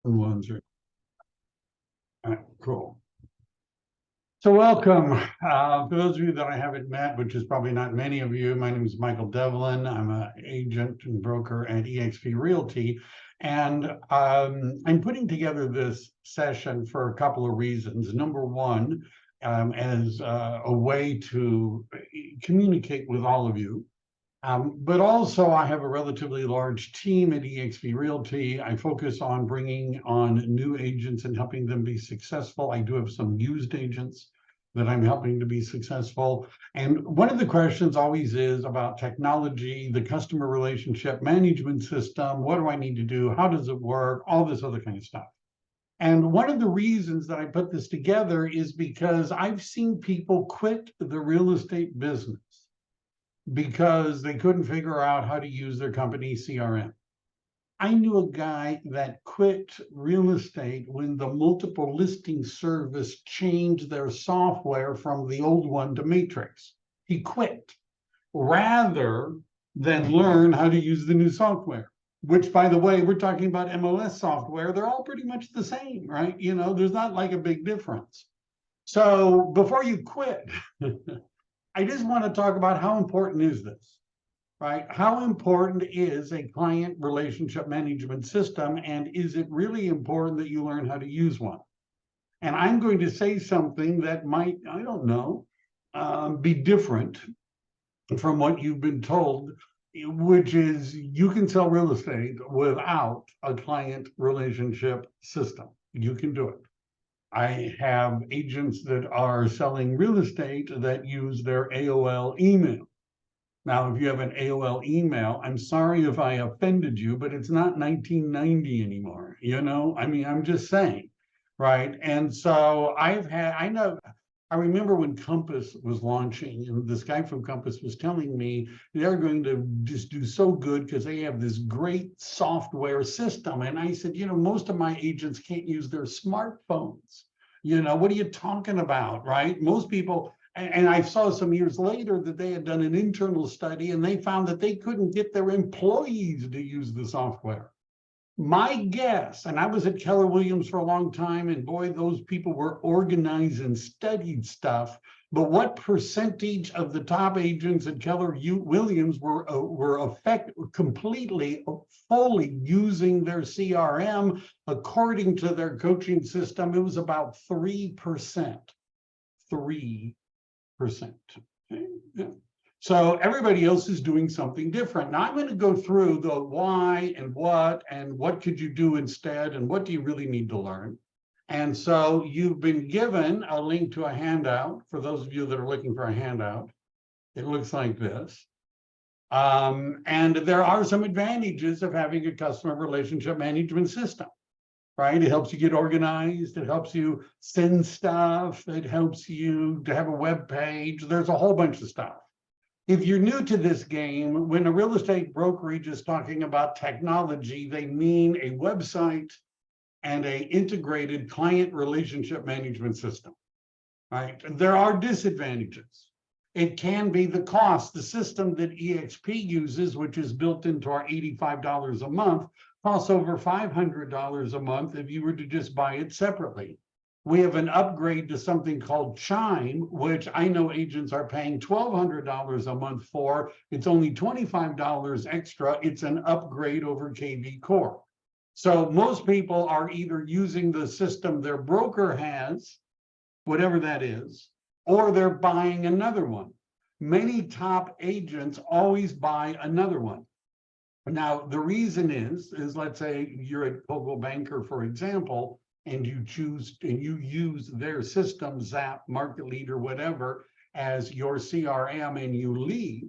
One, three. All right, cool. So welcome. For those of you that I haven't met, which is probably not many of you, my name is Michael.devlin. I'm an agent and broker at eXp Realty. And I'm putting together this session for a couple of reasons. Number one, as a way to communicate with all of you. But also I have a relatively large team at eXp Realty. I focus on bringing on new agents and helping them be successful. I do have some used agents that I'm helping to be successful. And one of the questions always is about technology, the customer relationship management system. What do I need to do? How does it work? All this other kind of stuff. And one of the reasons that I put this together is because I've seen people quit the real estate business because they couldn't figure out how to use their company CRM. I knew a guy that quit real estate when the multiple listing service changed their software from the old one to Matrix. He quit rather than learn how to use the new software, which, by the way, we're talking about MLS software. They're all pretty much the same, right? You know, there's not like a big difference. So before you quit, I just want to talk about how important is this, right? How important is a client relationship management system, and is it really important that you learn how to use one? And I'm going to say something that might, I don't know, be different from what you've been told, which is you can sell real estate without a client relationship system. You can do it. I have agents that are selling real estate that use their AOL email. Now, if you have an AOL email, I'm sorry if I offended you, but it's not 1990 anymore. You know, I mean, I'm just saying, right? And so I remember when Compass was launching, and this guy from Compass was telling me they're going to just do so good because they have this great software system. And I said, you know, most of my agents can't use their smartphones. You know, what are you talking about, right? Most people, and I saw some years later that they had done an internal study and they found that they couldn't get their employees to use the software. My guess, and I was at Keller Williams for a long time, and boy, those people were organized and studied stuff. But what percentage of the top agents at Keller Williams were completely, fully using their CRM according to their coaching system? It was about 3%. 3%. Okay. Yeah. So everybody else is doing something different. Now I'm going to go through the why and what could you do instead and what do you really need to learn. And so you've been given a link to a handout. For those of you that are looking for a handout, it looks like this. And there are some advantages of having a customer relationship management system, right? It helps you get organized. It helps you send stuff. It helps you to have a web page. There's a whole bunch of stuff. If you're new to this game, when a real estate brokerage is talking about technology, they mean a website and an integrated client relationship management system, right? There are disadvantages. It can be the cost. The system that eXp uses, which is built into our $85 a month, costs over $500 a month if you were to just buy it separately. We have an upgrade to something called Chime, which I know agents are paying $1,200 a month for. It's only $25 extra. It's an upgrade over KV Core. So most people are either using the system their broker has, whatever that is, or they're buying another one. Many top agents always buy another one. Now, the reason is let's say you're at Coldwell Banker, for example, and you use their system, Zap, Market Leader, whatever, as your CRM, and you leave,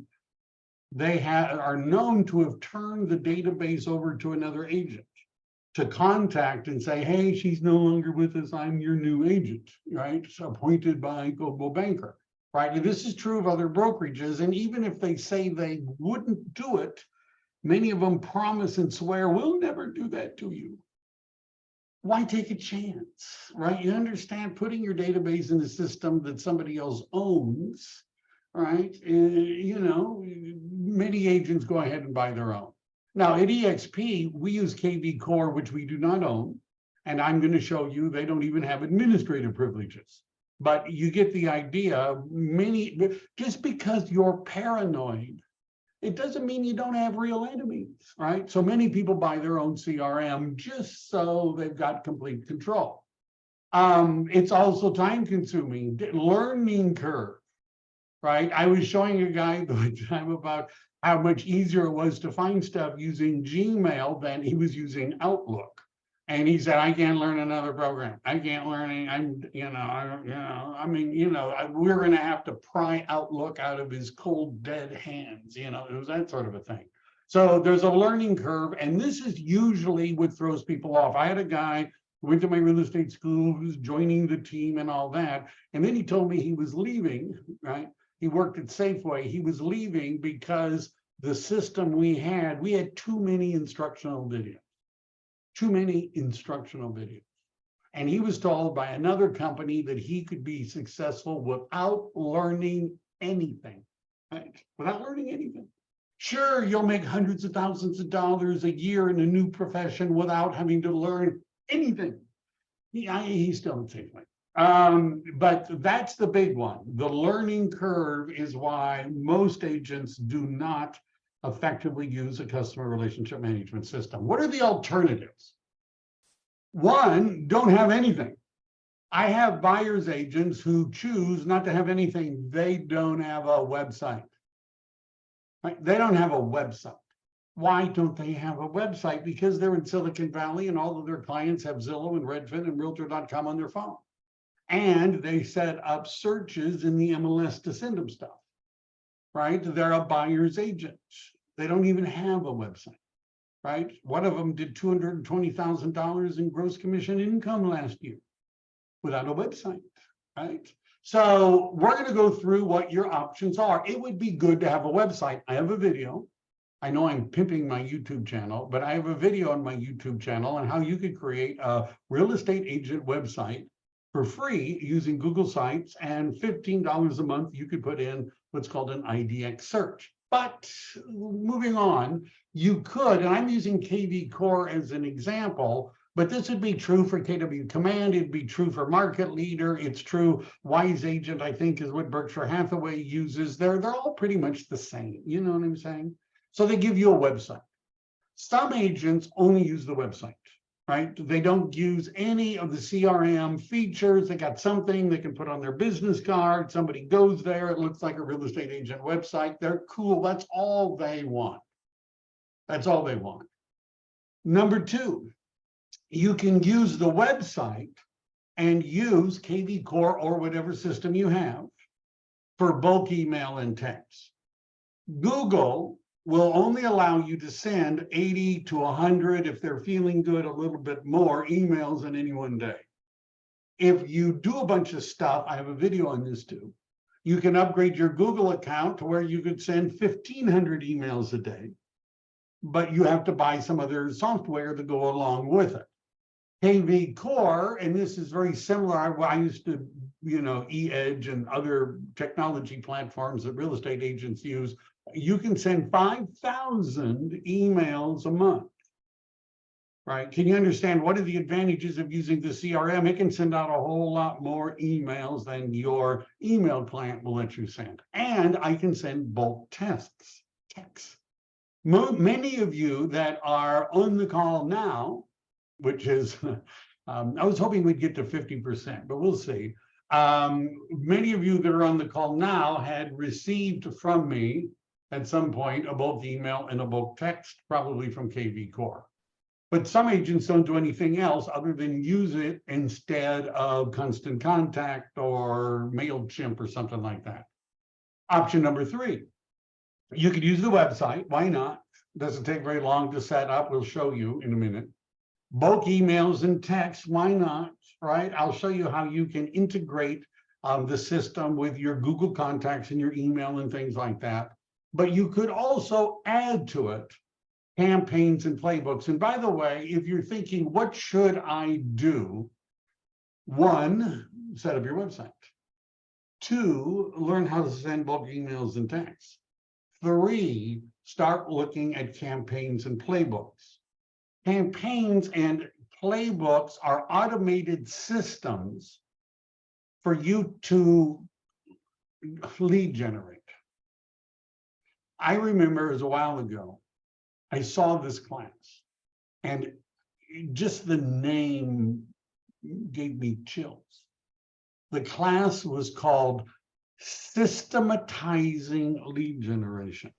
they are known to have turned the database over to another agent to contact and say, hey, she's no longer with us, I'm your new agent, right? So appointed by Coldwell Banker, right? And this is true of other brokerages, and even if they say they wouldn't do it, many of them promise and swear, we'll never do that to you. Why take a chance, right? You understand, putting your database in a system that somebody else owns, right? You know, many agents go ahead and buy their own. Now at eXp, we use KV Core, which we do not own. And I'm going to show you they don't even have administrative privileges. But you get the idea. Just because you're paranoid, it doesn't mean you don't have real enemies, right? So many people buy their own CRM just so they've got complete control. It's also time consuming, learning curve, right? I was showing a guy the time about how much easier it was to find stuff using Gmail than he was using Outlook. And he said, I can't learn another program. I can't learn any, we're going to have to pry Outlook out of his cold, dead hands. It was that sort of a thing. So there's a learning curve. And this is usually what throws people off. I had a guy who went to my real estate school, who was joining the team and all that. And then he told me he was leaving, right? He worked at Safeway. He was leaving because the system we had too many instructional videos. Too many instructional videos. And he was told by another company that he could be successful without learning anything, right? Without learning anything. Sure, you'll make hundreds of thousands of dollars a year in a new profession without having to learn anything. He's still in Safeway. But that's the big one. The learning curve is why most agents do not effectively use a customer relationship management system. What are the alternatives? One, don't have anything. I have buyer's agents who choose not to have anything. They don't have a website. Right? They don't have a website. Why don't they have a website? Because they're in Silicon Valley and all of their clients have Zillow and Redfin and Realtor.com on their phone. And they set up searches in the MLS to send them stuff. Right? They're a buyer's agent. They don't even have a website, right? One of them did $220,000 in gross commission income last year without a website, right? So we're going to go through what your options are. It would be good to have a website. I have a video. I know I'm pimping my YouTube channel, but I have a video on my YouTube channel on how you could create a real estate agent website for free using Google Sites, and $15 a month you could put in what's called an IDX search. But moving on, you could, and I'm using KV Core as an example, but this would be true for KW Command, it'd be true for Market Leader, it's true, Wise Agent, I think, is what Berkshire Hathaway uses. They're all pretty much the same, you know what I'm saying? So they give you a website. Some agents only use the website. Right? They don't use any of the CRM features. They got something they can put on their business card. Somebody goes there. It looks like a real estate agent website. They're cool. That's all they want. That's all they want. Number two, you can use the website and use KV Core or whatever system you have for bulk email and text. Google will only allow you to send 80 to 100, if they're feeling good, a little bit more emails in any one day. If you do a bunch of stuff, I have a video on this too, you can upgrade your Google account to where you could send 1,500 emails a day, but you have to buy some other software to go along with it. KV Core, and this is very similar, I used to, eEdge and other technology platforms that real estate agents use. You can send 5,000 emails a month, right? Can you understand what are the advantages of using the CRM? It can send out a whole lot more emails than your email client will let you send. And I can send bulk texts. Many of you that are on the call now, which is, I was hoping we'd get to 50%, but we'll see. Many of you that are on the call now had received from me at some point a bulk email and a bulk text, probably from KV Core. But some agents don't do anything else other than use it instead of Constant Contact or MailChimp or something like that. Option number three, you could use the website. Why not? Doesn't take very long to set up. We'll show you in a minute. Bulk emails and texts, why not, right? I'll show you how you can integrate the system with your Google contacts and your email and things like that. But you could also add to it campaigns and playbooks. And by the way, if you're thinking, what should I do? One, set up your website. Two, learn how to send bulk emails and texts. Three, start looking at campaigns and playbooks. Campaigns and playbooks are automated systems for you to lead generate. I remember, as a while ago, I saw this class, and just the name gave me chills. The class was called Systematizing Lead Generation.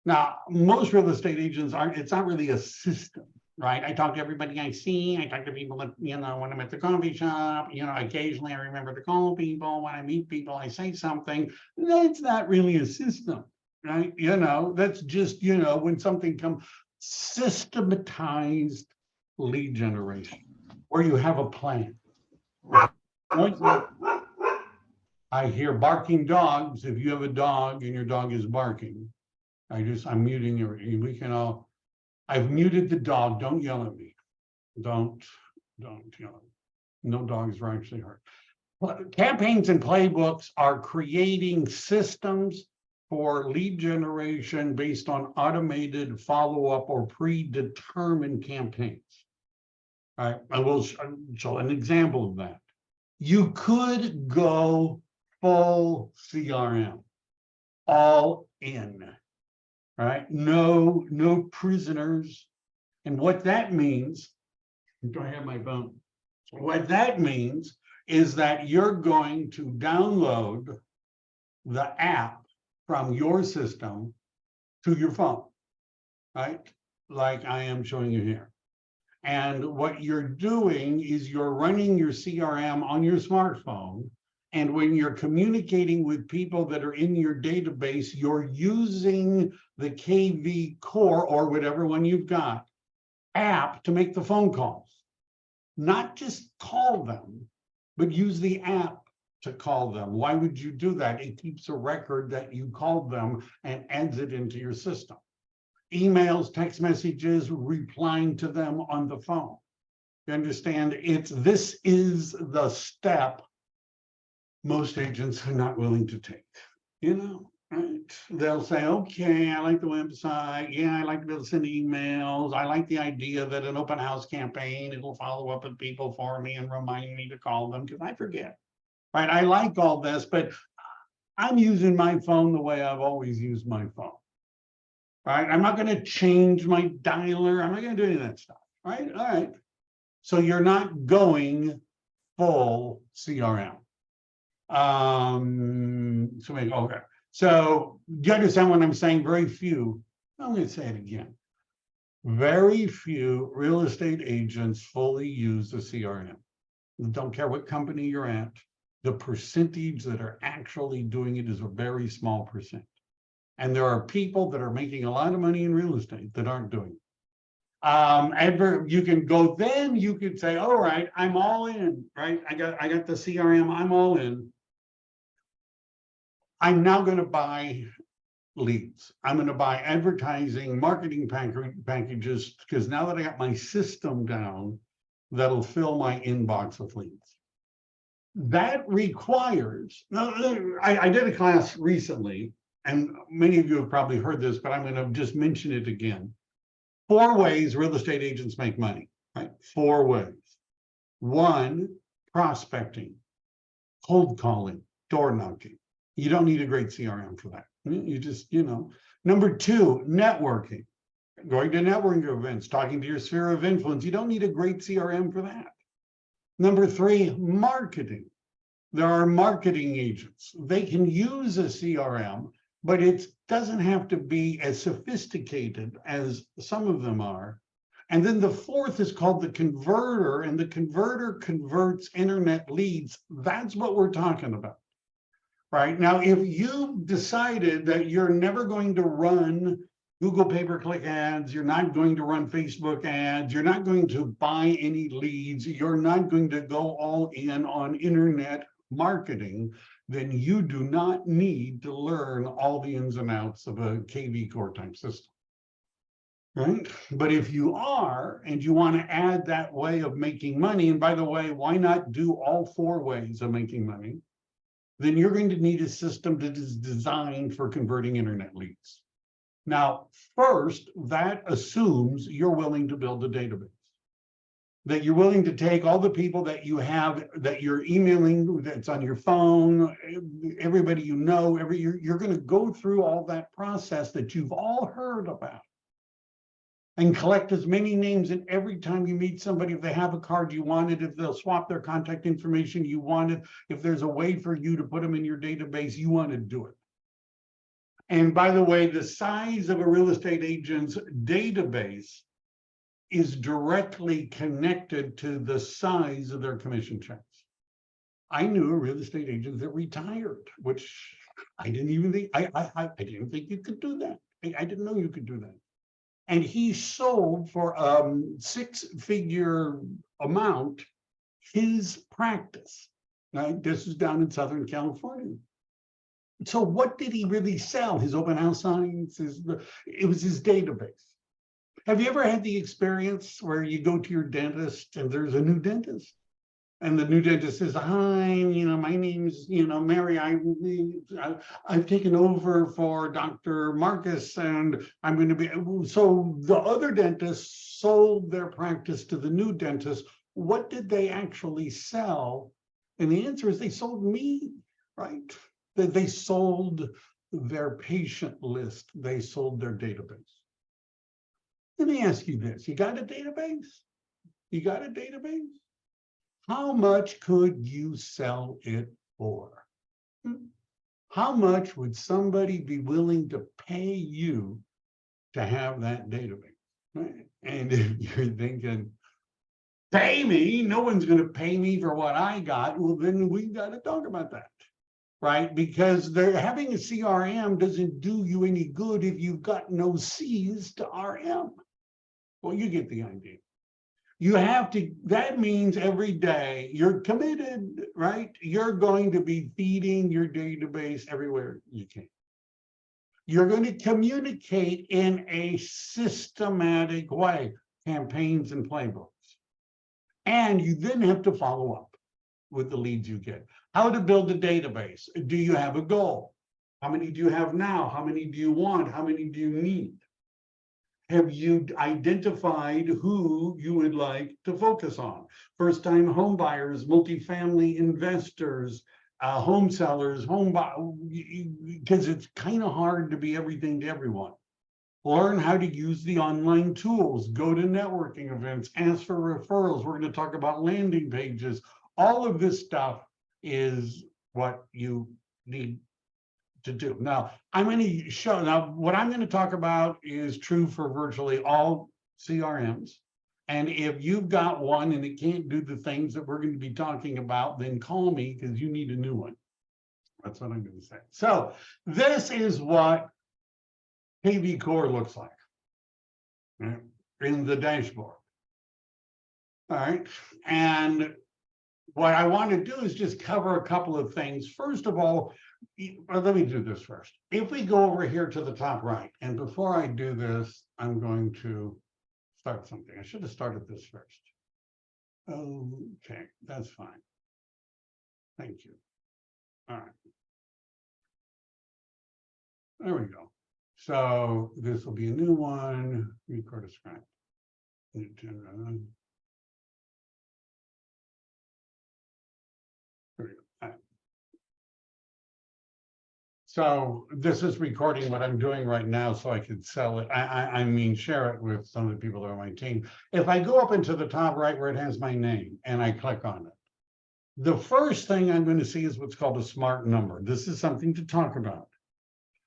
Now, most real estate agents aren't, it's not really a system, right? I talk to everybody I see. I talk to people that, when I'm at the coffee shop, occasionally I remember to call people. When I meet people, I say something. That's not really a system, right? That's just, when something comes, systematized lead generation, where you have a plan. I hear barking dogs. If you have a dog and your dog is barking, I'm muting your, we can all, I've muted the dog. Don't yell at me. Don't yell at me. No dogs were actually hurt. But campaigns and playbooks are creating systems for lead generation based on automated follow-up or predetermined campaigns. All right, I will show an example of that. You could go full CRM, all in. All right, no prisoners. And what that means, do I have my phone? What that means is that you're going to download the app from your system to your phone, right? Like I am showing you here. And what you're doing is you're running your CRM on your smartphone. And when you're communicating with people that are in your database, you're using the KV Core or whatever one you've got app to make the phone calls. Not just call them, but use the app to call them. Why would you do that? It keeps a record that you called them and adds it into your system. Emails, text messages, replying to them on the phone. You understand? This is the step most agents are not willing to take, right? They'll say, okay, I like the website. Yeah, I like to be able to send emails. I like the idea that an open house campaign, it'll follow up with people for me and remind me to call them because I forget, right? I like all this, but I'm using my phone the way I've always used my phone, right? I'm not going to change my dialer. I'm not going to do any of that stuff, right? All right. So you're not going full CRM. Okay. So do you understand what I'm saying? Very few, I'm going to say it again. Very few real estate agents fully use the CRM. Don't care what company you're at. The percentage that are actually doing it is a very small percent. And there are people that are making a lot of money in real estate that aren't doing it. You can go, then you could say, all right, I'm all in, right? I got the CRM, I'm all in. I'm now going to buy leads. I'm going to buy advertising, marketing packages, because now that I got my system down, that'll fill my inbox with leads. That requires, I did a class recently, and many of you have probably heard this, but I'm going to just mention it again. 4 ways real estate agents make money, right? 4 ways. 1, prospecting, cold calling, door knocking. You don't need a great CRM for that. You just, Number 2, networking. Going to networking events, talking to your sphere of influence. You don't need a great CRM for that. Number 3, marketing. There are marketing agents. They can use a CRM, but it doesn't have to be as sophisticated as some of them are. And then the 4th is called the converter, and the converter converts internet leads. That's what we're talking about. Right now, if you decided that you're never going to run Google pay-per-click ads, you're not going to run Facebook ads, you're not going to buy any leads, you're not going to go all in on internet marketing, then you do not need to learn all the ins and outs of a KV Core type system. Right? But if you are, and you want to add that way of making money, and by the way, why not do all 4 ways of making money? Then you're going to need a system that is designed for converting internet leads. Now, first, that assumes you're willing to build a database. that you're willing to take all the people that you have, that you're emailing, that's on your phone, everybody you know, you're going to go through all that process that you've all heard about and collect as many names. And every time you meet somebody, if they have a card you wanted, if they'll swap their contact information you wanted, if there's a way for you to put them in your database, you want to do it. And by the way, the size of a real estate agent's database is directly connected to the size of their commission checks. I knew a real estate agent that retired, which I didn't even think, I didn't think you could do that. I didn't know you could do that. And he sold for a six-figure amount his practice. Right? This is down in Southern California. So what did he really sell? His open house signs, it was his database. Have you ever had the experience where you go to your dentist and there's a new dentist? And the new dentist says, hi, my name's, Mary, I've taken over for Dr. Marcus, and I'm going to be, so the other dentist sold their practice to the new dentist. What did they actually sell? And the answer is they sold me, right? They sold their patient list. They sold their database. Let me ask you this. You got a database? You got a database? How much could you sell it for? How much would somebody be willing to pay you to have that database? Right? And if you're thinking, pay me, no one's going to pay me for what I got, well, then we've got to talk about that. Right? Because having a CRM doesn't do you any good if you've got no C's to RM. Well, you get the idea. You have to, that means every day you're committed, right? You're going to be feeding your database everywhere you can. You're going to communicate in a systematic way, campaigns and playbooks. And you then have to follow up with the leads you get. How to build a database. Do you have a goal? How many do you have now? How many do you want? How many do you need? Have you identified who you would like to focus on? First-time home buyers, multifamily investors, home sellers, because it's kind of hard to be everything to everyone. Learn how to use the online tools, go to networking events, ask for referrals. We're going to talk about landing pages. All of this stuff is what you need to do. Now, I'm going to show, now what I'm going to talk about is true for virtually all CRMs. And if you've got one and it can't do the things that we're going to be talking about, then call me because you need a new one. That's what I'm going to say. So this is what KV Core looks like, right, in the dashboard. All right. And what I want to do is just cover a couple of things. First of all, let me do this first. If we go over here to the top right, and before I do this, I'm going to start something. I should have started this first. Okay, that's fine. Thank you. All right. There we go. So this will be a new one. Record a script. So this is recording what I'm doing right now so I could sell it. I mean, share it with some of the people that are on my team. If I go up into the top right where it has my name and I click on it, the first thing I'm going to see is what's called a smart number. This is something to talk about.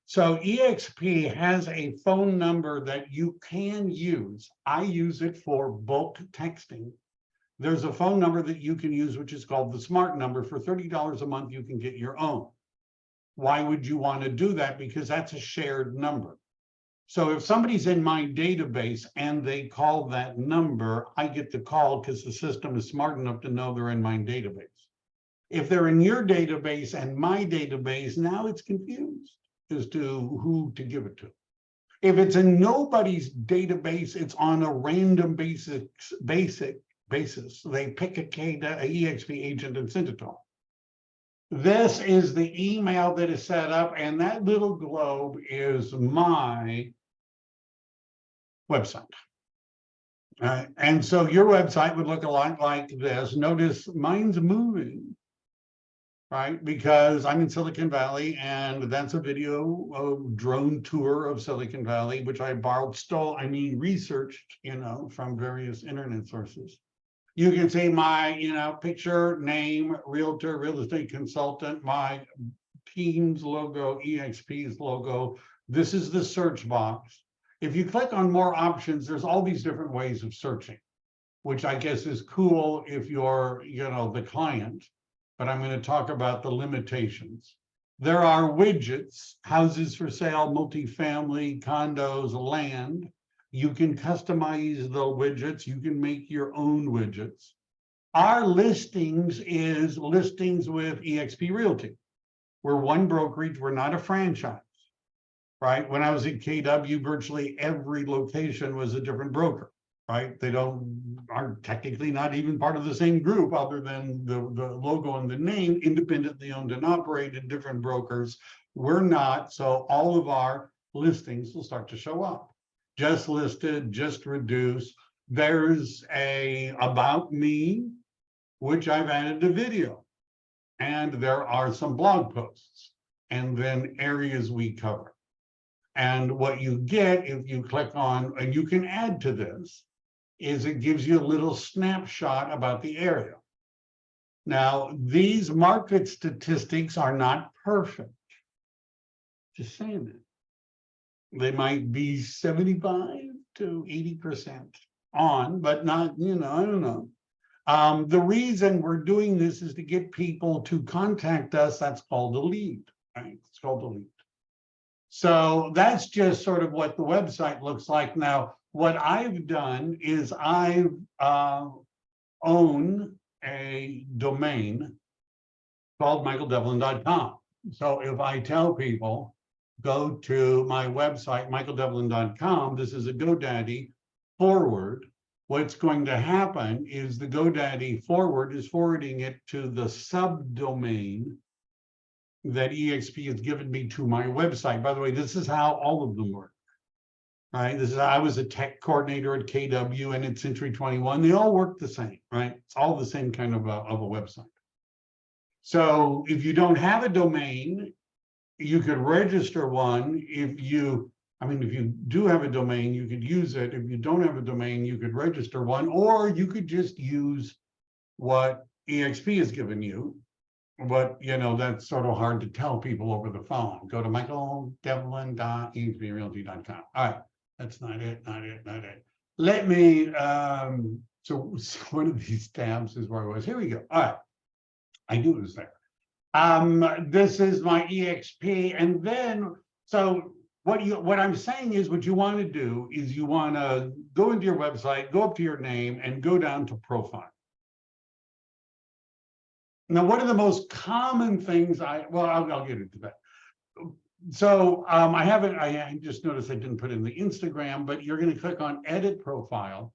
So EXP has a phone number that you can use. I use it for bulk texting. There's a phone number that you can use, which is called the smart number. For $30 a month, you can get your own. Why would you want to do that? Because that's a shared number. So if somebody's in my database and they call that number, I get the call because the system is smart enough to know they're in my database. If they're in your database and my database, now it's confused as to who to give it to. If it's in nobody's database, it's on a random basic basis. They pick a EXP agent and send it to them. This is the email that is set up, and that little globe is my website. And so your website would look a lot like this. Notice mine's moving, right? Because I'm in Silicon Valley, and that's a video of drone tour of Silicon Valley, which I borrowed, researched, from various internet sources. You can see my, picture, name, realtor, real estate consultant, my team's logo, EXP's logo. This is the search box. If you click on more options, there's all these different ways of searching, which I guess is cool if you're, the client, but I'm going to talk about the limitations. There are widgets, houses for sale, multifamily, condos, land. You can customize the widgets. You can make your own widgets. Our listings is listings with EXP Realty. We're one brokerage. We're not a franchise, right? When I was at KW, virtually every location was a different broker, right? They aren't technically not even part of the same group other than the logo and the name, independently owned and operated, different brokers. We're not, so all of our listings will start to show up. Just listed, just reduced. There's a about me, which I've added a video. And there are some blog posts, and then areas we cover. And what you get if you click on, and you can add to this, is it gives you a little snapshot about the area. Now, these market statistics are not perfect. Just saying that. They might be 75 to 80% on, but not, I don't know. The reason we're doing this is to get people to contact us. That's called a lead, right? It's called a lead. So that's just sort of what the website looks like. Now, what I've done is I've own a domain called michael.devlin.com. So if I tell people, go to my website, michael.devlin.com, this is a GoDaddy forward. What's going to happen is the GoDaddy forward is forwarding it to the subdomain that EXP has given me to my website. By the way, this is how all of them work, right? I was a tech coordinator at KW and at Century 21. They all work the same, right? It's all the same kind of a website. So if you don't have a domain, you could register one. If you do have a domain, you could use it. If you don't have a domain, you could register one, or you could just use what EXP has given you. But, that's sort of hard to tell people over the phone. Go to michael.devlin.exprealty.com. All right, that's not it. Let me, so one of these tabs is where I was. Here we go. All right, I knew it was there. This is my EXP, and then, so what I'm saying is, what you want to do is you want to go into your website, go up to your name, and go down to profile. Now, what are the most common things I'll get into that. So I just noticed I didn't put in the Instagram, but you're going to click on edit profile.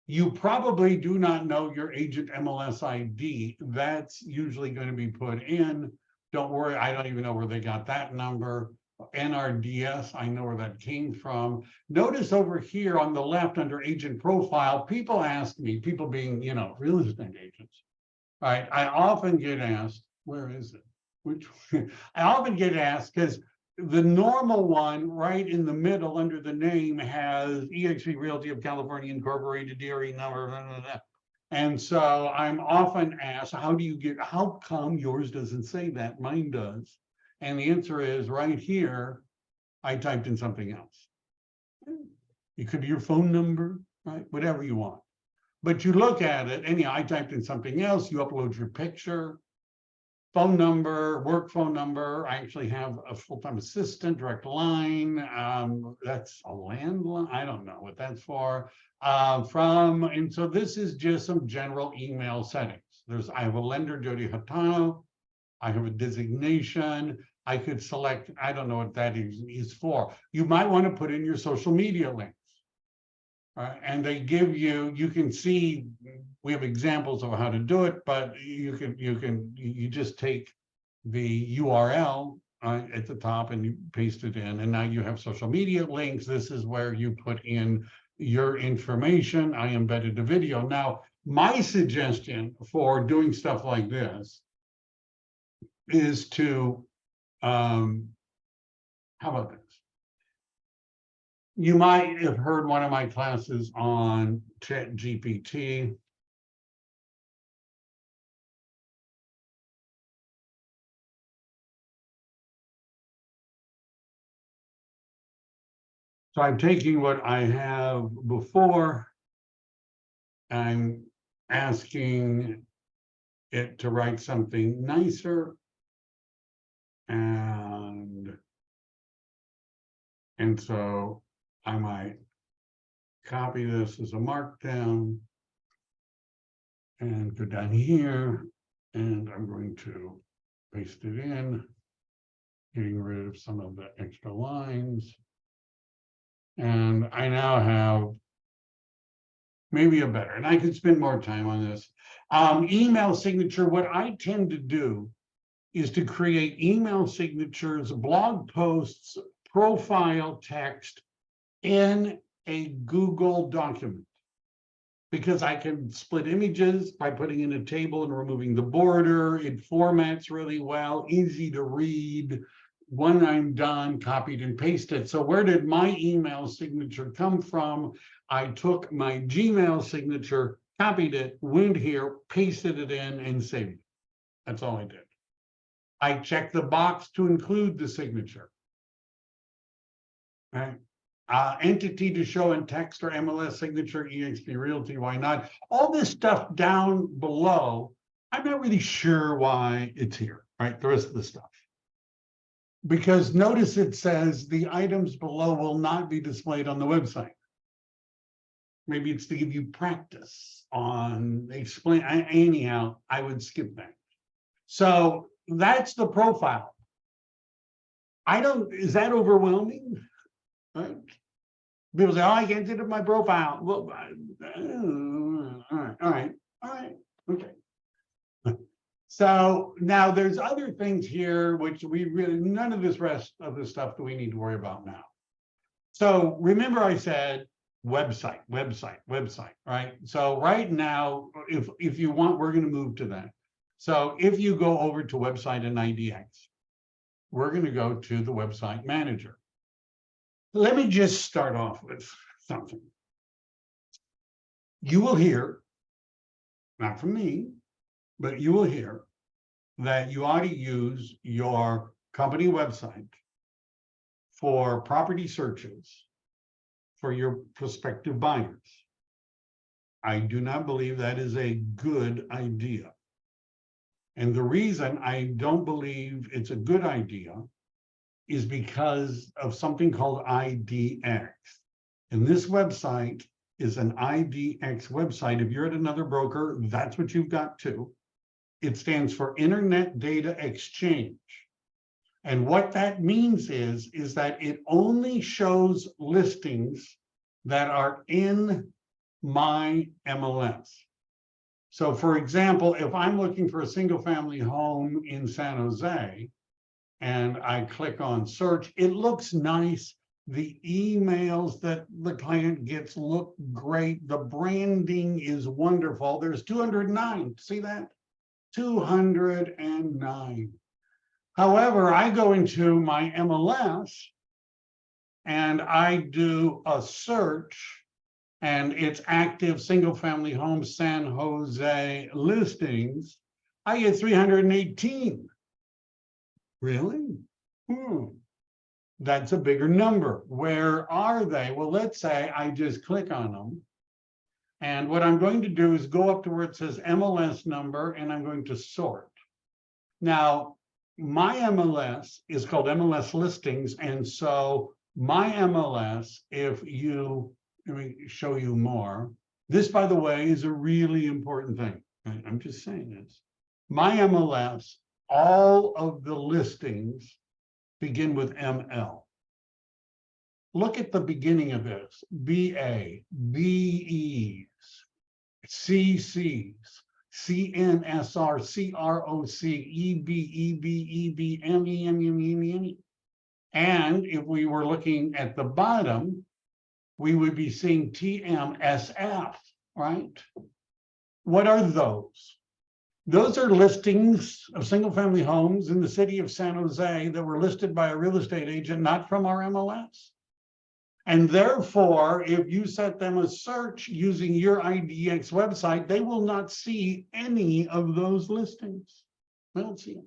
You probably do not know your agent MLS ID. That's usually going to be put in. Don't worry, I don't even know where they got that number. NRDS, I know where that came from. Notice over here on the left under agent profile, people ask me, people being, real estate agents, right? I often get asked, where is it? I often get asked because the normal one right in the middle under the name has EXP Realty of California Incorporated, DRE number, blah, blah, blah. And so I'm often asked, how come yours doesn't say that? Mine does. And the answer is right here, I typed in something else. It could be your phone number, right? Whatever you want. But you look at it, anyhow, I typed in something else, you upload your picture, phone number, work phone number. I actually have a full-time assistant, direct line. That's a landline. I don't know what that's for. And so this is just some general email settings. I have a lender, Jody Hatano. I have a designation. I could select, I don't know what that is for. You might want to put in your social media links. And they give you can see, we have examples of how to do it, but you just take the URL at the top and you paste it in, and now you have social media links. This is where you put in your information. I embedded a video. Now, my suggestion for doing stuff like this is to, how about this? You might have heard one of my classes on ChatGPT. So I'm taking what I have before, I'm asking it to write something nicer, and so I might copy this as a markdown and go down here, and I'm going to paste it in, getting rid of some of the extra lines. And I now have maybe a better, and I could spend more time on this. Email signature, what I tend to do is to create email signatures, blog posts, profile text in a Google document, because I can split images by putting in a table and removing the border. It formats really well, easy to read. When I'm done, copied and pasted. So where did my email signature come from? I took my Gmail signature, copied it, went here, pasted it in, and saved it. That's all I did. I checked the box to include the signature. Right? Entity to show in text or MLS signature, EXP Realty, why not? All this stuff down below, I'm not really sure why it's here, right? The rest of the stuff. Because notice it says the items below will not be displayed on the website. Maybe it's to give you practice on explain. Anyhow, I would skip that. So that's the profile. Is that overwhelming? Right? People say, oh, I can't get to my profile. Well, all right, okay. So now there's other things here which we really, none of this rest of the stuff that we need to worry about now. So remember I said website, right? So right now, if you want, we're going to move to that. So if you go over to website and IDX, we're going to go to the website manager. Let me just start off with something. You will hear, not from me, but you will hear that you ought to use your company website for property searches for your prospective buyers. I do not believe that is a good idea. And the reason I don't believe it's a good idea is because of something called IDX. And this website is an IDX website. If you're at another broker, that's what you've got too. It stands for Internet Data Exchange. And what that means is that it only shows listings that are in my MLS. So for example, if I'm looking for a single family home in San Jose and I click on search, it looks nice. The emails that the client gets look great. The branding is wonderful. There's 209, see that? 209. However, I go into my MLS and I do a search, and it's active single family home San Jose listings. I get 318. Really? That's a bigger number. Where are they? Well, let's say I just click on them. And what I'm going to do is go up to where it says MLS number, and I'm going to sort. Now, my MLS is called MLS listings. And so my MLS, let me show you more. This, by the way, is a really important thing. I'm just saying this. My MLS, all of the listings begin with ML. Look at the beginning of this: BA, BEs, CCs, CNSR, CROC, EB, ME. And if we were looking at the bottom, we would be seeing TMSF, right? What are those? Those are listings of single-family homes in the city of San Jose that were listed by a real estate agent, not from our MLS. And therefore, if you set them a search using your IDX website, they will not see any of those listings. They don't see them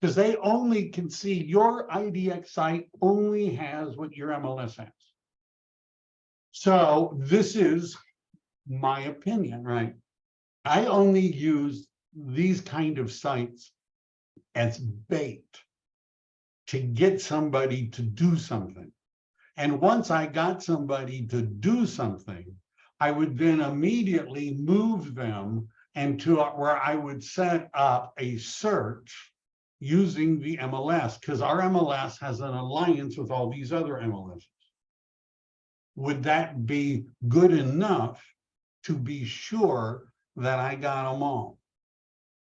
because they only can see your IDX site only has what your MLS has. So this is my opinion, right? I only use these kind of sites as bait to get somebody to do something. And once I got somebody to do something, I would then immediately move them into where I would set up a search using the MLS, because our MLS has an alliance with all these other MLSs. Would that be good enough to be sure that I got them all?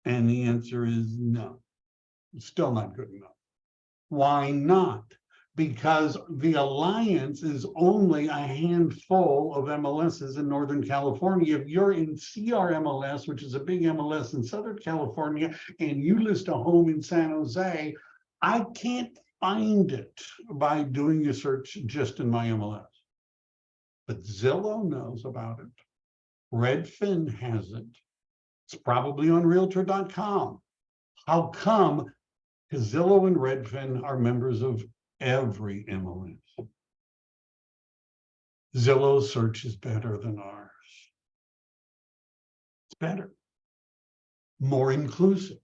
And the answer is no. It's still not good enough. Why not? Because the alliance is only a handful of MLSs in Northern California. If you're in CRMLS, which is a big MLS in Southern California, and you list a home in San Jose, I can't find it by doing a search just in my MLS. But Zillow knows about it. Redfin has it. It's probably on Realtor.com. How come? Because Zillow and Redfin are members of every MLS. Zillow's search is better than ours. It's better, more inclusive.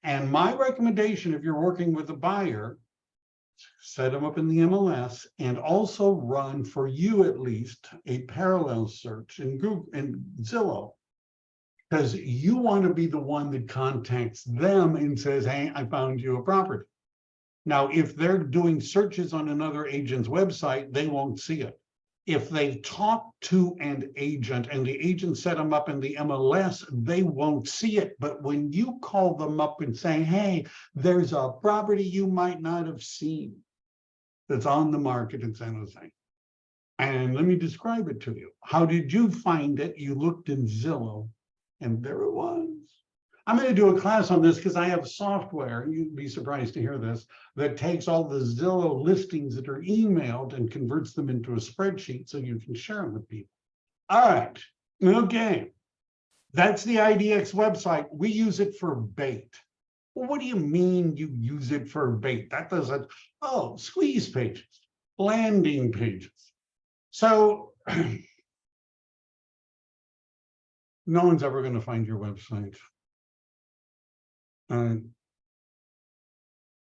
And my recommendation, if you're working with a buyer, set them up in the MLS and also run, for you at least, a parallel search in Google and Zillow, because you want to be the one that contacts them and says, hey, I found you a property. Now, if they're doing searches on another agent's website, they won't see it. If they talk to an agent and the agent set them up in the MLS, they won't see it. But when you call them up and say, hey, there's a property you might not have seen that's on the market in San Jose, and let me describe it to you. How did you find it? You looked in Zillow, and there it was. I'm going to do a class on this because I have software, you'd be surprised to hear this, that takes all the Zillow listings that are emailed and converts them into a spreadsheet so you can share them with people. All right, okay. That's the IDX website. We use it for bait. Well, what do you mean you use it for bait? That doesn't, oh, squeeze pages, landing pages. So no one's ever going to find your website. I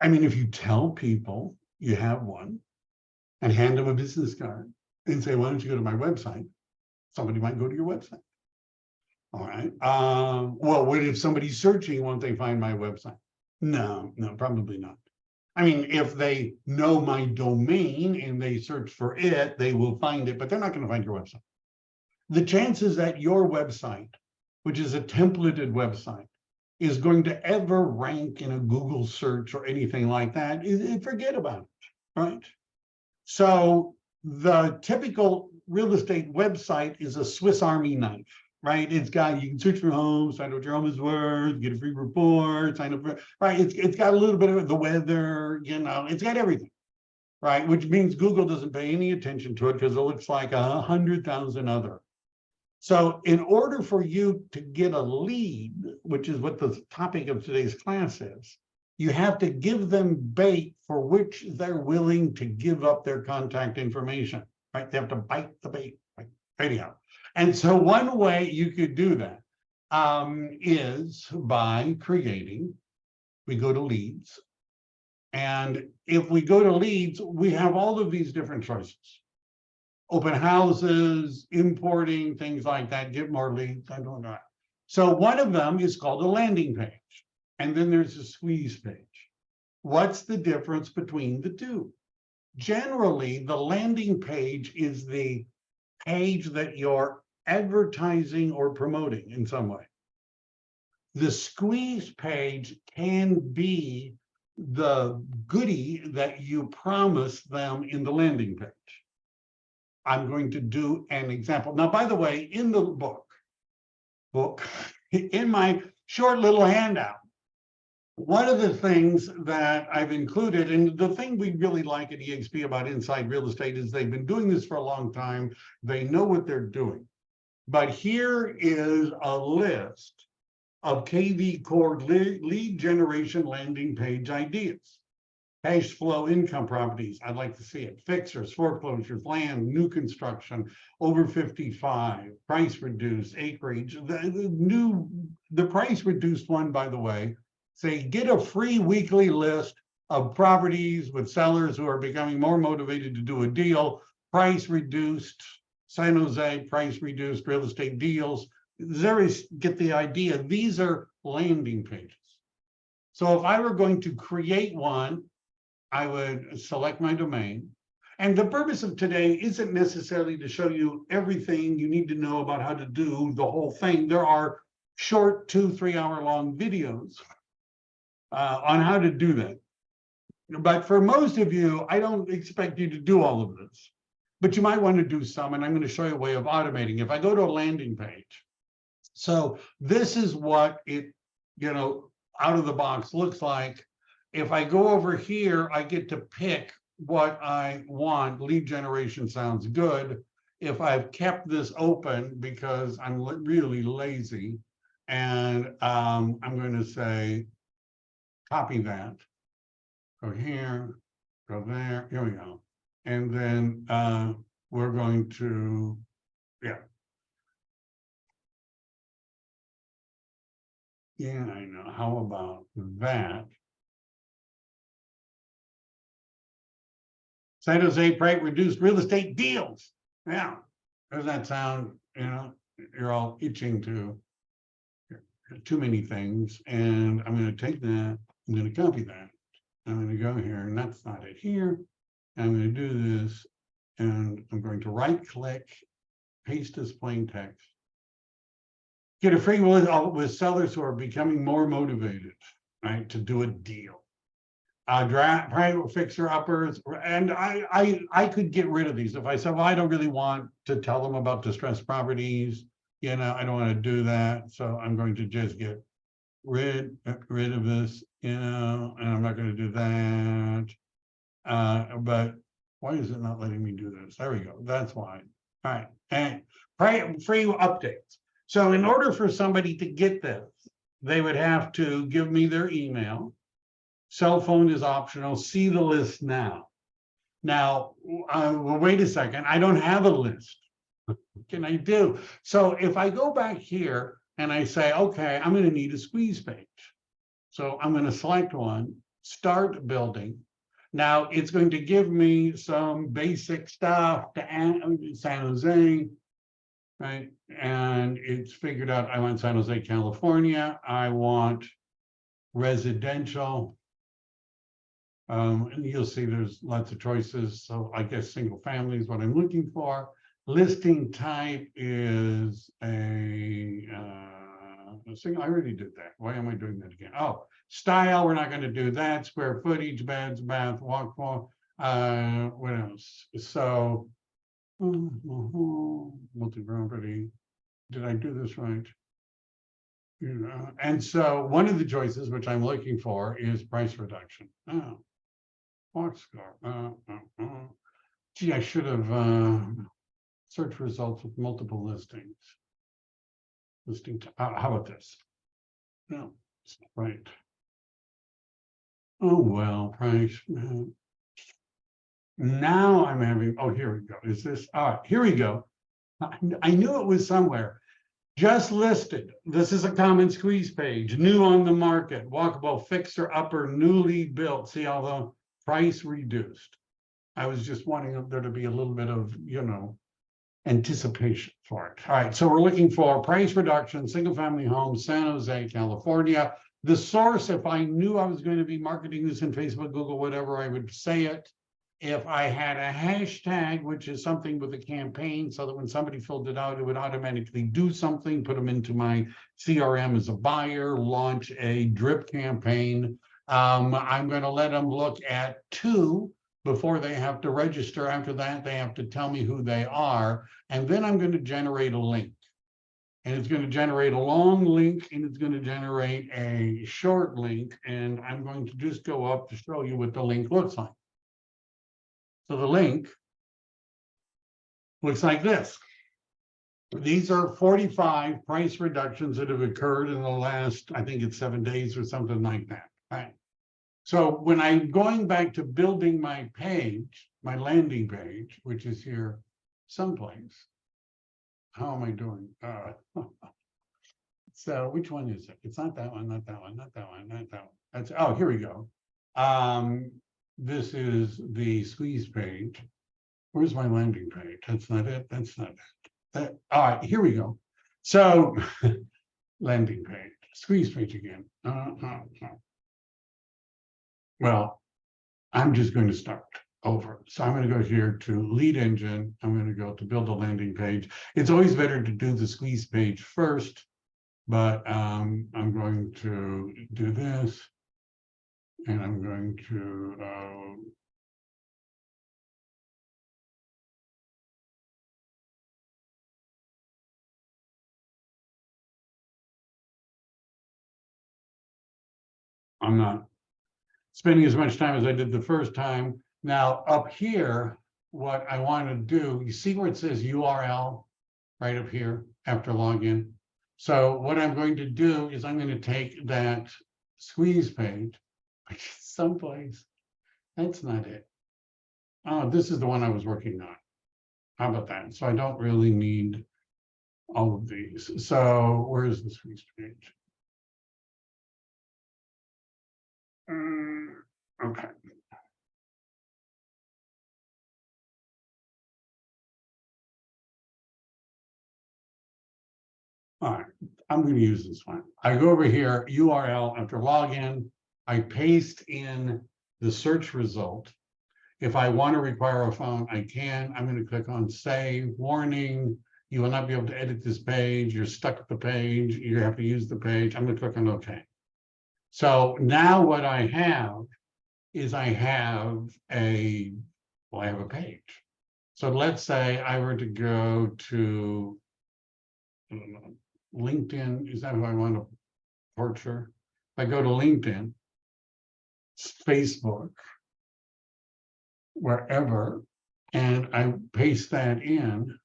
mean, if you tell people you have one and hand them a business card and say, why don't you go to my website? Somebody might go to your website. All right. Well, what if somebody's searching, won't they find my website? No, probably not. I mean, if they know my domain and they search for it, they will find it, but they're not going to find your website. The chances that your website, which is a templated website, is going to ever rank in a Google search or anything like that, forget about it, right? So the typical real estate website is a Swiss Army knife, right? It's got, you can search for homes, find out what your home is worth, get a free report, sign up for, right? It's got a little bit of the weather, you know, it's got everything, right? Which means Google doesn't pay any attention to it because it looks like 100,000 other. So in order for you to get a lead, which is what the topic of today's class is, you have to give them bait for which they're willing to give up their contact information, right? They have to bite the bait, right? Anyhow. And so one way you could do that is by creating, we go to leads. And if we go to leads, we have all of these different choices. Open houses, importing, things like that, get more leads, I don't know. So one of them is called a landing page. And then there's a squeeze page. What's the difference between the two? Generally, the landing page is the page that you're advertising or promoting in some way. The squeeze page can be the goodie that you promise them in the landing page. I'm going to do an example. Now, by the way, in the book, in my short little handout, one of the things that I've included, and the thing we really like at EXP about Inside Real Estate is they've been doing this for a long time. They know what they're doing. But here is a list of KV Core lead generation landing page ideas. Cash flow income properties, I'd like to see it. Fixers, foreclosures, land, new construction, over 55, price reduced, acreage. The price reduced one, by the way, say get a free weekly list of properties with sellers who are becoming more motivated to do a deal. Price reduced, San Jose, price reduced real estate deals. Get the idea. These are landing pages. So if I were going to create one, I would select my domain. And the purpose of today isn't necessarily to show you everything you need to know about how to do the whole thing. There are short 2-3 hour long videos on how to do that. But for most of you, I don't expect you to do all of this, but you might want to do some, and I'm going to show you a way of automating. If I go to a landing page, so this is what it, out of the box looks like. If I go over here, I get to pick what I want. Lead generation sounds good. If I've kept this open because I'm really lazy, and I'm going to say, copy that, go here, go there, here we go. And then we're going to, Yeah, I know. How about that? San Jose price reduced real estate deals. Yeah. Does that sound, you're all itching to too many things. And I'm going to take that, I'm going to copy that. I'm going to go here, and that's not it here. I'm going to do this, and I'm going to right click, paste as plain text. Get a free with sellers who are becoming more motivated, right, to do a deal. Private fixer uppers, and I could get rid of these if I said, well, I don't really want to tell them about distressed properties. I don't want to do that, so I'm going to just get rid of this, and I'm not going to do that. But why is it not letting me do this? There we go. That's why. All right, and free updates. So in order for somebody to get this, they would have to give me their email. Cell phone is optional. See the list now. Now, well, wait a second. I don't have a list. What can I do? So if I go back here and I say, okay, I'm going to need a squeeze page. So I'm going to select one, start building. Now it's going to give me some basic stuff to San Jose, right? And it's figured out I want San Jose, California. I want residential. And you'll see there's lots of choices. So I guess single family is what I'm looking for. Listing type is a single. I already did that. Why am I doing that again? Oh, style, we're not going to do that. Square footage, beds, bath, walk wall. What else? So multi-property. Did I do this right? And so one of the choices which I'm looking for is price reduction. Oh, walk score. Gee, I should have searched results with multiple listings. How about this? No, it's not right. Oh, well, price. Now I'm having, oh, here we go. Is this, all right, here we go. I knew it was somewhere. Just listed. This is a common squeeze page. New on the market. Walkable fixer upper, newly built. See all the price reduced. I was just wanting there to be a little bit of, anticipation for it. All right, so we're looking for price reduction, single family homes, San Jose, California. The source, if I knew I was going to be marketing this in Facebook, Google, whatever, I would say it. If I had a hashtag, which is something with a campaign, so that when somebody filled it out, it would automatically do something, put them into my CRM as a buyer, launch a drip campaign. I'm going to let them look at 2 before they have to register. After that, they have to tell me who they are. And then I'm going to generate a link. And it's going to generate a long link, and it's going to generate a short link. And I'm going to just go up to show you what the link looks like. So the link looks like this. These are 45 price reductions that have occurred in the last, I think it's 7 days or something like that. Right. So when I'm going back to building my page, my landing page, which is here someplace. How am I doing? So which one is it? It's not that one, not that one, not that one, not that one. That's, oh, here we go. This is the squeeze page. Where's my landing page? That's not it. That's not it. All right, here we go. So landing page, squeeze page again. Well, I'm just going to start over. So I'm going to go here to lead engine. I'm going to go to build a landing page. It's always better to do the squeeze page first, but I'm going to do this, and I'm going to I'm not spending as much time as I did the first time. Now up here, what I want to do, you see where it says URL right up here after login. So what I'm going to do is I'm going to take that squeeze page, someplace. That's not it. Oh, this is the one I was working on. How about that? So I don't really need all of these. So where's the squeeze page? Okay. All right, I'm going to use this one. I go over here, URL after login. I paste in the search result. If I want to require a phone, I can. I'm going to click on save. Warning, you will not be able to edit this page. You're stuck at the page. You have to use the page. I'm going to click on OK. So now what I have is I have a page. So let's say I were to go to LinkedIn. Is that who I want to torture? If I go to LinkedIn, Facebook, wherever, and I paste that in,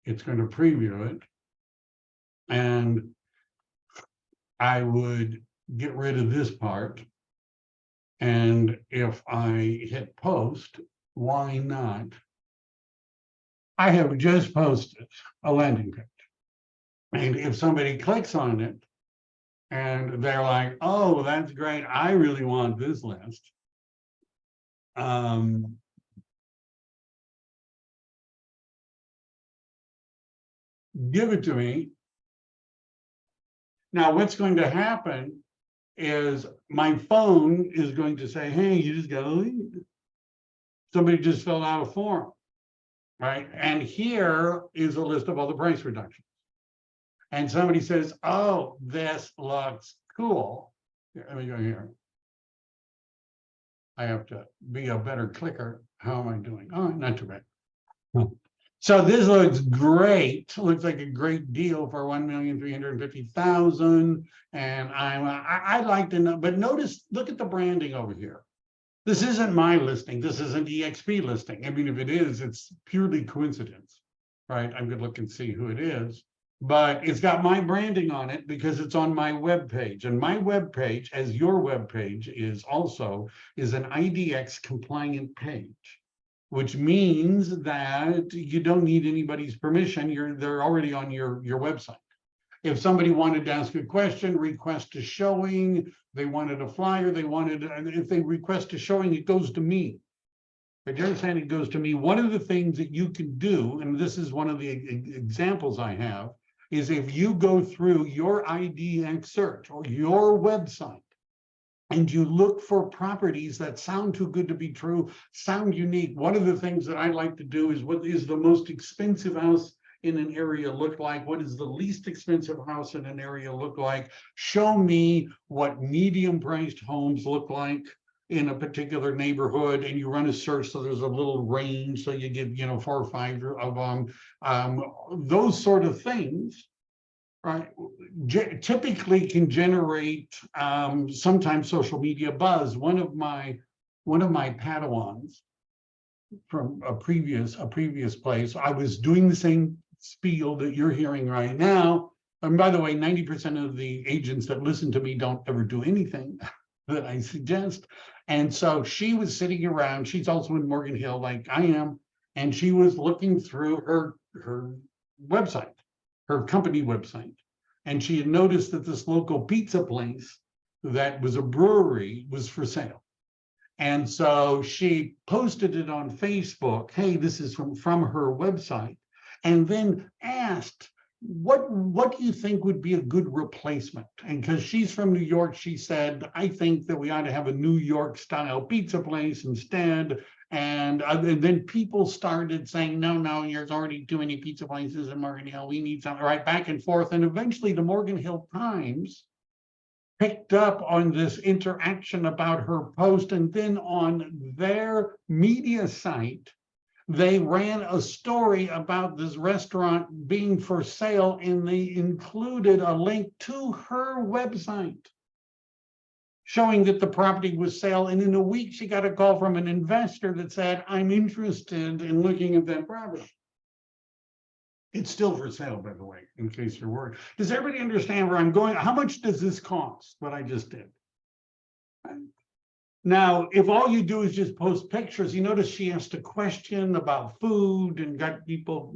it's going to preview it. And I would get rid of this part. And if I hit post, why not? I have just posted a landing page. And if somebody clicks on it and they're like, oh, that's great, I really want this list. Give it to me. Now, what's going to happen is my phone is going to say, hey, you just got to leave. Somebody just filled out a form, right? And here is a list of all the price reductions. And somebody says, oh, this looks cool. Here, let me go here. I have to be a better clicker. How am I doing? Oh, not too bad. So this looks great. Looks like a great deal for 1,350,000. And I'd like to know, but notice, look at the branding over here. This isn't my listing. This is an EXP listing. I mean, if it is, it's purely coincidence, right? I'm going to look and see who it is. But it's got my branding on it because it's on my web page. And my web page, as your web page is also, is an IDX compliant page, which means that you don't need anybody's permission. They're already on your website. If somebody wanted to ask a question, request a showing, they wanted a flyer, if they request a showing, it goes to me. But you understand, it goes to me. One of the things that you can do, and this is one of the examples I have, is if you go through your IDX search or your website, and you look for properties that sound too good to be true, sound unique. One of the things that I like to do is, what is the most expensive house in an area look like? What is the least expensive house in an area look like? Show me what medium priced homes look like in a particular neighborhood, and you run a search, so there's a little range, so you get 4 or 5 of them. Those sort of things, right, typically can generate sometimes social media buzz. One of my Padawans from a previous place, I was doing the same spiel that you're hearing right now. And by the way, 90% of the agents that listen to me don't ever do anything that I suggest. And so she was sitting around, she's also in Morgan Hill like I am, and she was looking through her website, her company website. And she had noticed that this local pizza place that was a brewery was for sale. And so she posted it on Facebook, hey, this is from her website, and then asked, what do you think would be a good replacement? And because she's from New York, she said, I think that we ought to have a New York style pizza place instead. And then people started saying, no, there's already too many pizza places in Morgan Hill. We need something, right, back and forth. And eventually the Morgan Hill Times picked up on this interaction about her post, and then on their media site, they ran a story about this restaurant being for sale, and they included a link to her website showing that the property was sale. And in a week, she got a call from an investor that said, I'm interested in looking at that property. It's still for sale, by the way, in case you're worried. Does everybody understand where I'm going? How much does this cost, what I just did? Now, if all you do is just post pictures, you notice she asked a question about food and got people,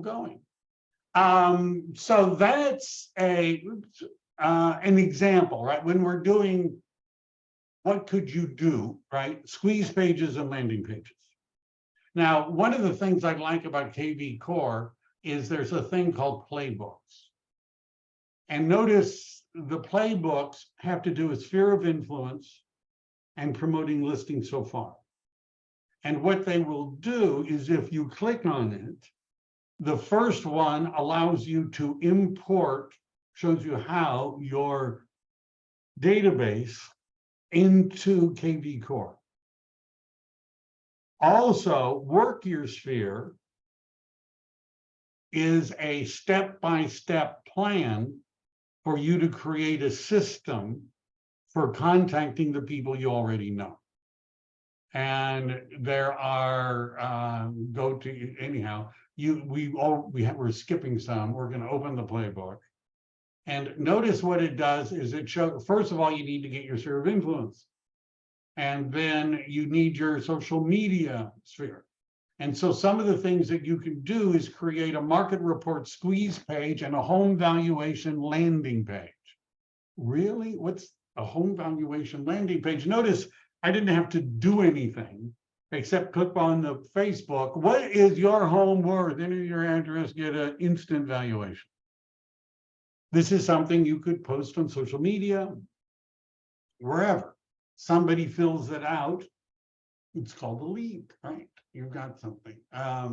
going. So that's an example, right? When we're doing, what could you do, right? Squeeze pages and landing pages. Now, one of the things I like about KV Core is there's a thing called playbooks. And notice the playbooks have to do with sphere of influence and promoting listings so far. And what they will do is, if you click on it, the first one allows you to import, shows you how your database into KV Core. Also, Work Your Sphere is a step-by-step plan for you to create a system for contacting the people you already know. And there are, we're skipping some. We're going to open the playbook. And notice what it does is it shows, first of all, you need to get your sphere of influence. And then you need your social media sphere. And so some of the things that you can do is create a market report squeeze page and a home valuation landing page. Really? What's a home valuation landing page? Notice I didn't have to do anything except click on the Facebook. What is your home worth? Enter your address, get an instant valuation. This is something you could post on social media, wherever. Somebody fills it out. It's called a lead, right? You've got something. I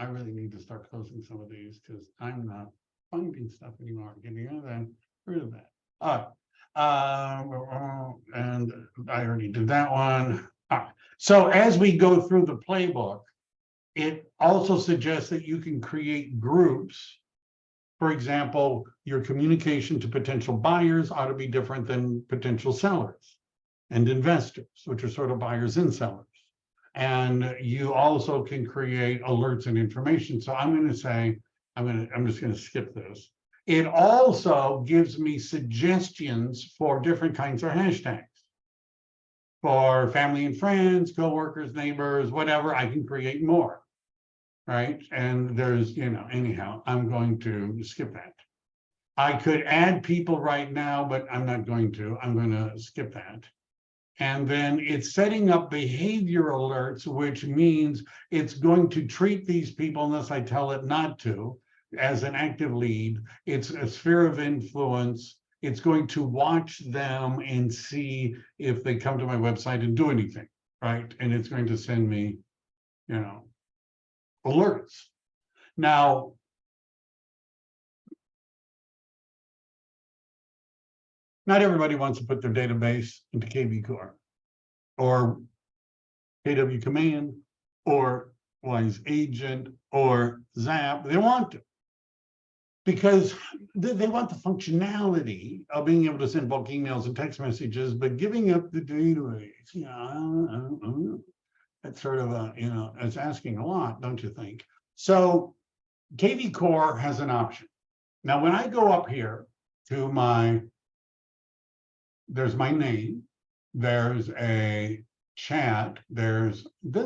really need to start closing some of these because I'm not finding stuff anymore. Getting rid of that. All right. And I already did that one. All right. So as we go through the playbook, it also suggests that you can create groups. For example, your communication to potential buyers ought to be different than potential sellers and investors, which are sort of buyers and sellers. And you also can create alerts and information. So I'm going to say, I'm just going to skip this. It also gives me suggestions for different kinds of hashtags. For family and friends, coworkers, neighbors, whatever, I can create more, right? And there's, anyhow, I'm going to skip that. I could add people right now, but I'm not going to. I'm going to skip that. And then it's setting up behavior alerts, which means it's going to treat these people, unless I tell it not to, as an active lead. It's a sphere of influence. It's going to watch them and see if they come to my website and do anything, right? And it's going to send me, alerts. Now, not everybody wants to put their database into KV Core. or KW Command or Wise Agent or Zap. They want to, because they want the functionality of being able to send bulk emails and text messages, but giving up the database, that's sort of a, it's asking a lot, don't you think? So KV Core has an option. Now, when I go up here to there's my name, there's a chat, then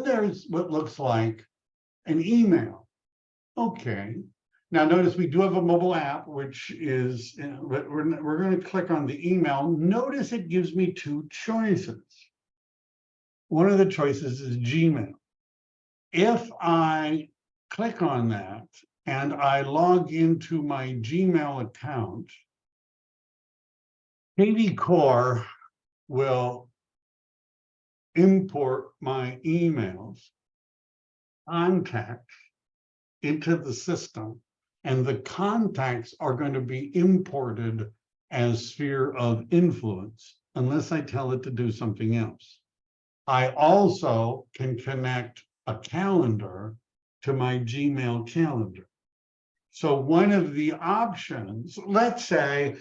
there's what looks like an email. Okay. Now notice we do have a mobile app, which is, we're going to click on the email. Notice it gives me two choices. One of the choices is Gmail. If I click on that and I log into my Gmail account, KV Core will import my emails, contacts into the system, and the contacts are going to be imported as sphere of influence, unless I tell it to do something else. I also can connect a calendar to my Gmail calendar. So one of the options, let's say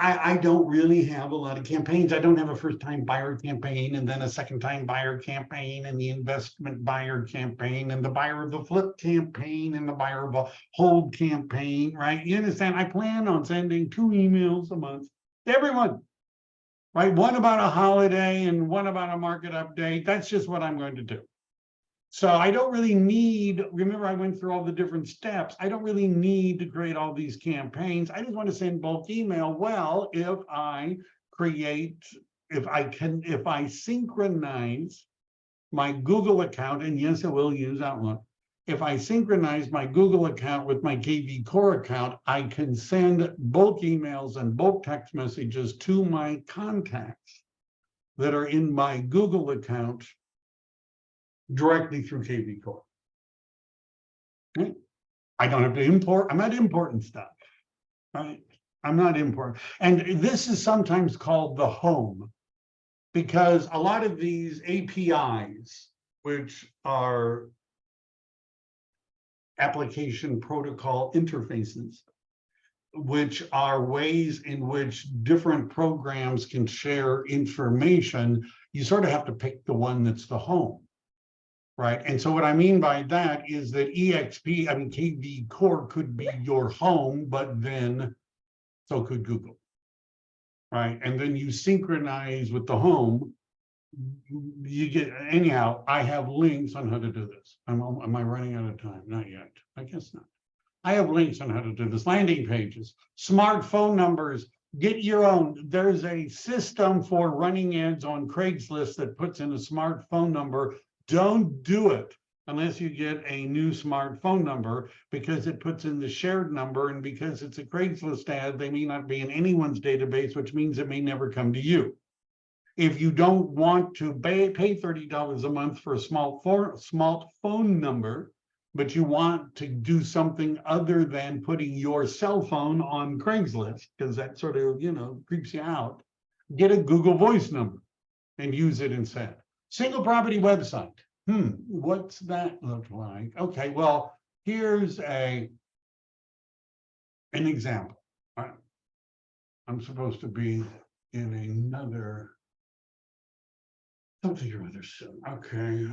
I don't really have a lot of campaigns. I don't have a first-time buyer campaign, and then a second-time buyer campaign, and the investment buyer campaign, and the buyer of the flip campaign, and the buyer of a hold campaign, right? You understand? I plan on sending 2 emails a month to everyone, right? One about a holiday and one about a market update. That's just what I'm going to do. So I don't really need, remember I went through all the different steps. I don't really need to create all these campaigns. I just want to send bulk email. Well, if I synchronize my Google account, and yes, I will use Outlook. If I synchronize my Google account with my KV Core account, I can send bulk emails and bulk text messages to my contacts that are in my Google account directly through KV Core. Okay. I don't have to import. I'm not importing stuff, right? I'm not importing. And this is sometimes called the home, because a lot of these APIs, which are application protocol interfaces, which are ways in which different programs can share information, you sort of have to pick the one that's the home. Right. And so what I mean by that is that KV Core could be your home, but then so could Google. Right. And then you synchronize with the home. You get, anyhow, I have links on how to do this. Am I running out of time? Not yet. I guess not. I have links on how to do this. Landing pages, smartphone numbers, get your own. There's a system for running ads on Craigslist that puts in a smartphone number. Don't do it unless you get a new smartphone number, because it puts in the shared number, and because it's a Craigslist ad, they may not be in anyone's database, which means it may never come to you. If you don't want to pay $30 a month for a small phone number, but you want to do something other than putting your cell phone on Craigslist, because that sort of, creeps you out, get a Google Voice number and use it instead. Single property website. What's that look like? Okay, well, here's an example. I'm supposed to be in another something or other soon. Okay.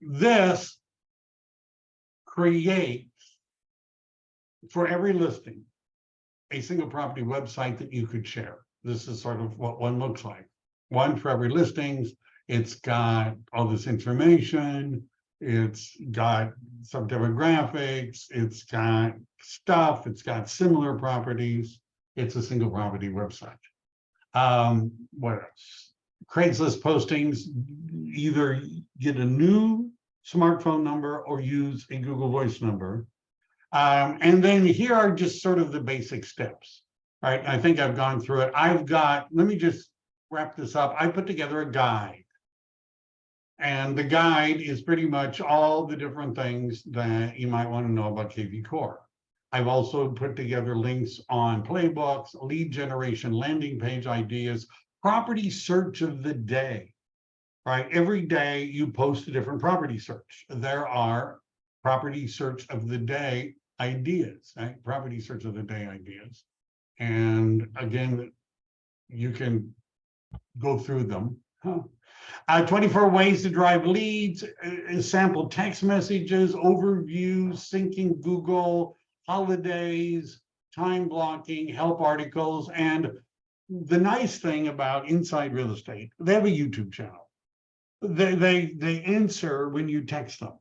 This creates, for every listing, a single property website that you could share. This is sort of what one looks like. One for every listings. It's got all this information. It's got some demographics. It's got stuff. It's got similar properties. It's a single property website. What else? Craigslist postings, either get a new smartphone number or use a Google Voice number. And then here are just sort of the basic steps, right? I think I've gone through it. Let me just wrap this up. I put together a guide. And the guide is pretty much all the different things that you might want to know about KV Core. I've also put together links on playbooks, lead generation, landing page ideas, property search of the day, right? Every day you post a different property search. There are property search of the day ideas, right? Property search of the day ideas. And again, you can go through them. 24 ways to drive leads, sample text messages, overviews, syncing Google, holidays, time blocking, help articles. And the nice thing about Inside Real Estate, they have a YouTube channel. They answer when you text them.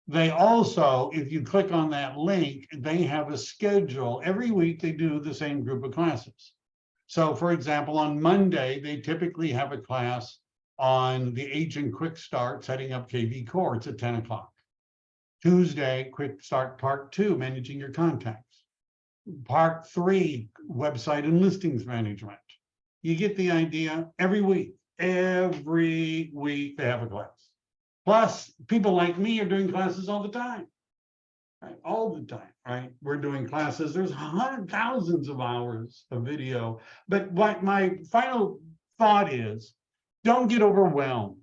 They also, if you click on that link, they have a schedule. Every week they do the same group of classes. So for example, on Monday, they typically have a class on the Agent Quick Start, setting up KV Core. It's at 10 o'clock. Tuesday, Quick Start Part 2, managing your contacts. Part 3, website and listings management. You get the idea. Every week they have a class. Plus, people like me are doing classes all the time. Right? All the time, right? We're doing classes. There's thousands of hours of video. But what my final thought is, don't get overwhelmed.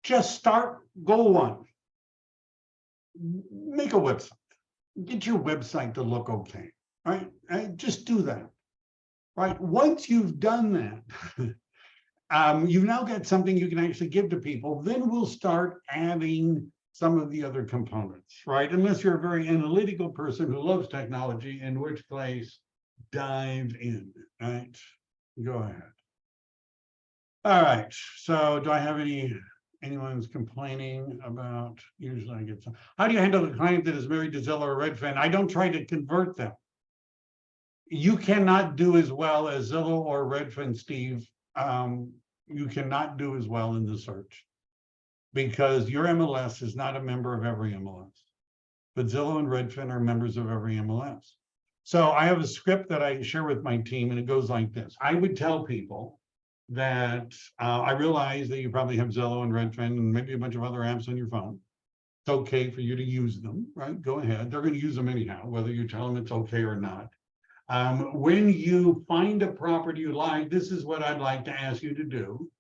Just start, goal one. Make a website. Get your website to look okay, right? Just do that, right? Once you've done that, you've now got something you can actually give to people. Then we'll start adding some of the other components, right? Unless you're a very analytical person who loves technology, in which case, dive in, right? Go ahead. All right, so do I have anyone's complaining about, usually I get some. How do you handle a client that is married to Zillow or Redfin? I don't try to convert them. You cannot do as well as Zillow or Redfin, Steve. You cannot do as well in the search, because your MLS is not a member of every MLS, but Zillow and Redfin are members of every MLS. So I have a script that I share with my team, and it goes like this. I would tell people that I realize that you probably have Zillow and Redfin and maybe a bunch of other apps on your phone. It's okay for you to use them, right? Go ahead. They're going to use them anyhow, whether you tell them it's okay or not. When you find a property you like, this is what I'd like to ask you to do,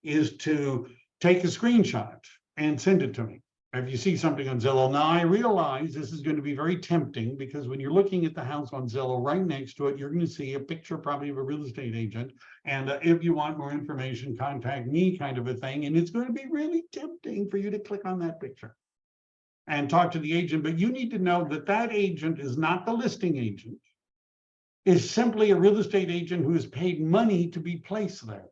is to take a screenshot and send it to me. If you see something on Zillow, now I realize this is going to be very tempting, because when you're looking at the house on Zillow, right next to it, you're going to see a picture probably of a real estate agent. And if you want more information, contact me, kind of a thing. And it's going to be really tempting for you to click on that picture and talk to the agent. But you need to know that that agent is not the listing agent, is simply a real estate agent who is paid money to be placed there.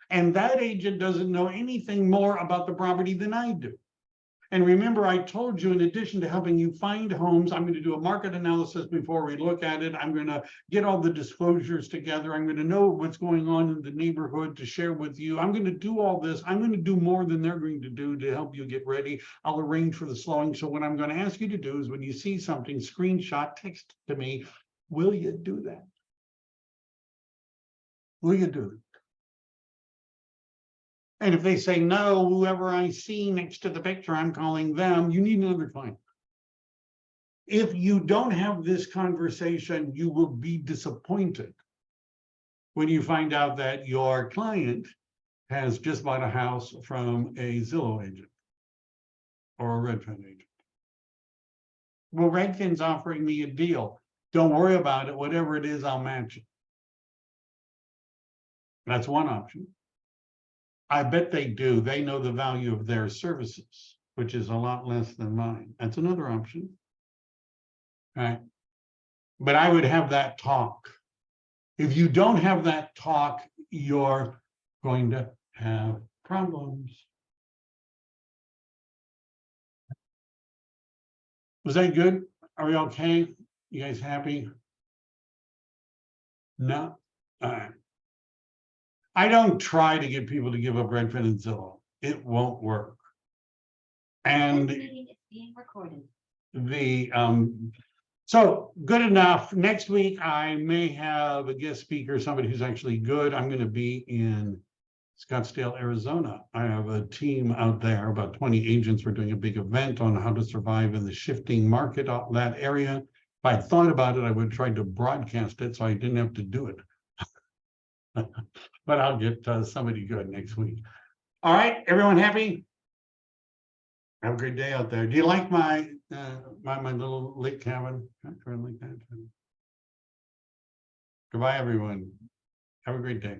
And that agent doesn't know anything more about the property than I do. And remember, I told you, in addition to helping you find homes, I'm going to do a market analysis before we look at it. I'm going to get all the disclosures together. I'm going to know what's going on in the neighborhood to share with you. I'm going to do all this. I'm going to do more than they're going to do to help you get ready. I'll arrange for the slowing. So what I'm going to ask you to do is, when you see something, screenshot, text to me. Will you do that? Will you do it? And if they say no, whoever I see next to the picture, I'm calling them. You need another client. If you don't have this conversation, you will be disappointed when you find out that your client has just bought a house from a Zillow agent or a Redfin agent. Well, Redfin's offering me a deal. Don't worry about it. Whatever it is, I'll match it. That's one option. I bet they do. They know the value of their services, which is a lot less than mine. That's another option. Right? But I would have that talk. If you don't have that talk, you're going to have problems. Was that good? Are we okay? You guys happy? No? All right. I don't try to get people to give up Redfin and Zillow. It won't work. And This meeting is being recorded. So good enough. Next week, I may have a guest speaker, somebody who's actually good. I'm going to be in Scottsdale, Arizona. I have a team out there, about 20 agents. We're doing a big event on how to survive in the shifting market of that area. If I thought about it, I would try to broadcast it so I didn't have to do it. But I'll get somebody good next week. All right, everyone happy? Have a great day out there. Do you like my my little lake cabin? I like that. Goodbye, everyone. Have a great day.